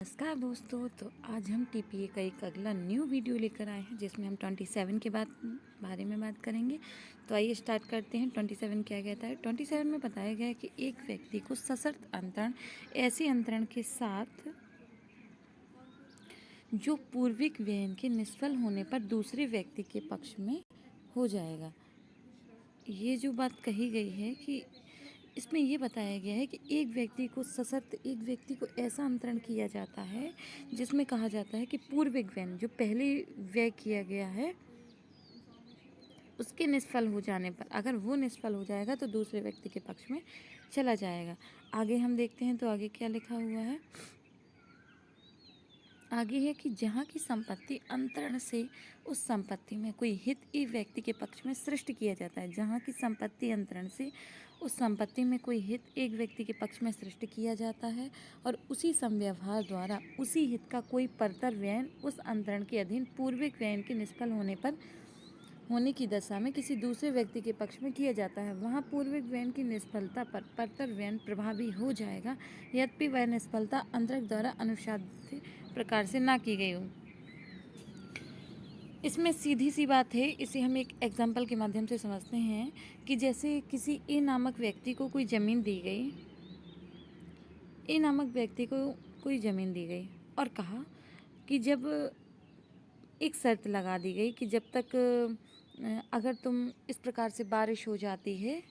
नमस्कार दोस्तों। तो आज हम टीपीए का एक अगला न्यू वीडियो लेकर आए हैं जिसमें हम 27 के बारे में बात करेंगे। तो आइए स्टार्ट करते हैं। 27 क्या कहता है? 27 में बताया गया है कि एक व्यक्ति को सशर्त अंतरण ऐसे अंतरण के साथ जो पूर्विक व्ययन के निष्फल होने पर दूसरे व्यक्ति के पक्ष में हो जाएगा। ये जो बात कही गई है कि इसमें ये बताया गया है कि एक व्यक्ति को सशर्त एक व्यक्ति को ऐसा अंतरण किया जाता है जिसमें कहा जाता है कि पूर्विक व्यय जो पहले व्यय किया गया है उसके निष्फल हो जाने पर, अगर वो निष्फल हो जाएगा तो दूसरे व्यक्ति के पक्ष में चला जाएगा। आगे हम देखते हैं तो आगे क्या लिखा हुआ है। आगे है कि जहाँ की संपत्ति अंतरण से उस संपत्ति में कोई हित एक व्यक्ति के पक्ष में सृष्ट किया जाता है। जहाँ की संपत्ति अंतरण से उस संपत्ति में कोई हित एक व्यक्ति के पक्ष में सृष्ट किया जाता है और उसी समव्यवहार द्वारा उसी हित का कोई परतर व्ययन उस अंतरण के अधीन पूर्विक व्ययन के निष्फल होने की दशा में किसी दूसरे व्यक्ति के पक्ष में किया जाता है। वहाँ पूर्विक व्ययन की निष्फलता पर परतर व्ययन प्रभावी हो जाएगा यद्यपि वह निष्फलता अंतरक द्वारा अनुसाधित प्रकार से ना की गई हो। इसमें सीधी सी बात है, इसे हम एक एग्जाम्पल के माध्यम से समझते हैं कि जैसे किसी ए नामक व्यक्ति को कोई ज़मीन दी गई। ए नामक व्यक्ति को कोई ज़मीन दी गई और कहा कि जब एक शर्त लगा दी गई कि जब तक अगर तुम इस प्रकार से बारिश हो जाती है,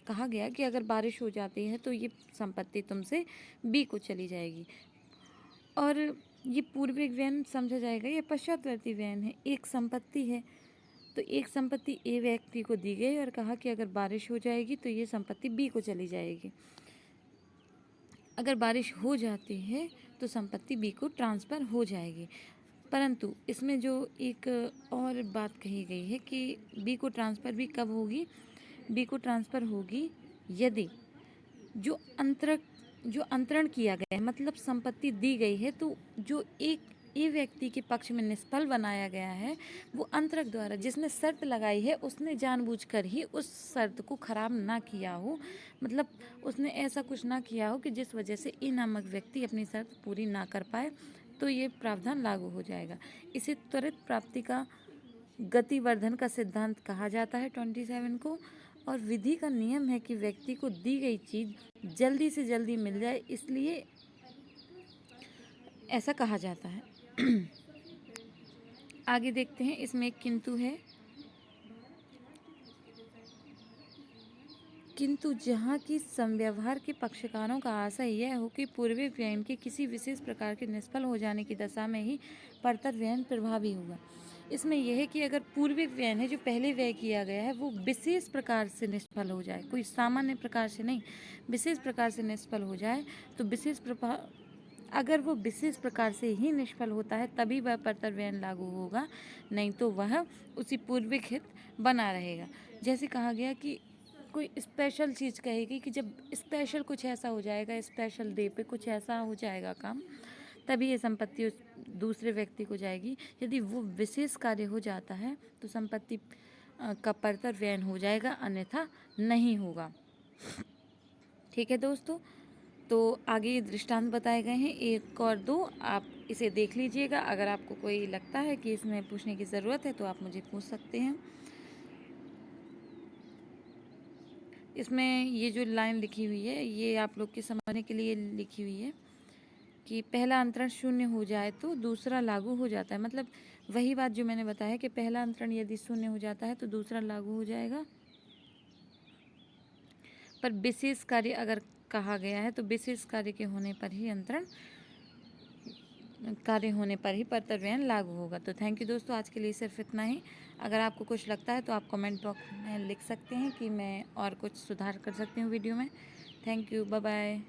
कहा गया कि अगर बारिश हो जाती है तो ये संपत्ति तुमसे बी को चली जाएगी और ये पूर्विक व्ययन समझा जाएगा। ये पश्चातवर्ती व्ययन है। एक संपत्ति है तो एक संपत्ति ए व्यक्ति को दी गई और कहा कि अगर बारिश हो जाएगी तो ये संपत्ति बी को चली जाएगी। अगर बारिश हो जाती है तो संपत्ति बी को ट्रांसफ़र हो जाएगी। परंतु इसमें जो एक और बात कही गई है कि बी को ट्रांसफ़र भी कब होगी? बी को ट्रांसफ़र होगी यदि जो अंतरण किया गया है, मतलब संपत्ति दी गई है तो जो एक ए व्यक्ति के पक्ष में निष्फल बनाया गया है वो अंतरक द्वारा जिसने शर्त लगाई है उसने जानबूझकर ही उस शर्त को खराब ना किया हो, मतलब उसने ऐसा कुछ ना किया हो कि जिस वजह से ए नामक व्यक्ति अपनी शर्त पूरी ना कर पाए, तो ये प्रावधान लागू हो जाएगा। इसे त्वरित प्राप्ति का गतिवर्धन का सिद्धांत कहा जाता है 27 को। और विधि का नियम है कि व्यक्ति को दी गई चीज़ जल्दी से जल्दी मिल जाए, इसलिए ऐसा कहा जाता है। आगे देखते हैं, इसमें एक किंतु है। किंतु जहाँ की समव्यवहार के पक्षकारों का आशय यह हो कि पूर्विक व्ययन के किसी विशेष प्रकार के निष्फल हो जाने की दशा में ही परतर व्ययन प्रभावी होगा। इसमें यह है कि अगर पूर्विक व्ययन है जो पहले व्यय किया गया है वो विशेष प्रकार से निष्फल हो जाए, कोई सामान्य प्रकार से नहीं, विशेष प्रकार से निष्फल हो जाए तो अगर वो विशेष प्रकार से ही निष्फल होता है तभी वह परतर व्ययन लागू होगा, नहीं तो वह उसी पूर्विक हित बना रहेगा। जैसे कहा गया कि कोई स्पेशल चीज़ कहेगी कि जब स्पेशल कुछ ऐसा हो जाएगा, स्पेशल डे पे कुछ ऐसा हो जाएगा काम, तभी ये संपत्ति उस दूसरे व्यक्ति को जाएगी। यदि वो विशेष कार्य हो जाता है तो संपत्ति का परतर व्ययन हो जाएगा, अन्यथा नहीं होगा। ठीक है दोस्तों, तो आगे ये दृष्टांत बताए गए हैं 1 और 2, आप इसे देख लीजिएगा। अगर आपको कोई लगता है कि इसमें पूछने की ज़रूरत है तो आप मुझे पूछ सकते हैं। इसमें ये जो लाइन लिखी हुई है ये आप लोग के समझने के लिए लिखी हुई है कि पहला अंतरण शून्य हो जाए तो दूसरा लागू हो जाता है। मतलब वही बात जो मैंने बताया कि पहला अंतरण यदि शून्य हो जाता है तो दूसरा लागू हो जाएगा। पर विशेष कार्य अगर कहा गया है तो विशेष कार्य के होने पर ही कार्य होने पर ही परतर व्ययन लागू होगा। तो थैंक यू दोस्तों, आज के लिए सिर्फ इतना ही। अगर आपको कुछ लगता है तो आप कमेंट बॉक्स में लिख सकते हैं कि मैं और कुछ सुधार कर सकती हूँ वीडियो में। Thank you, bye bye.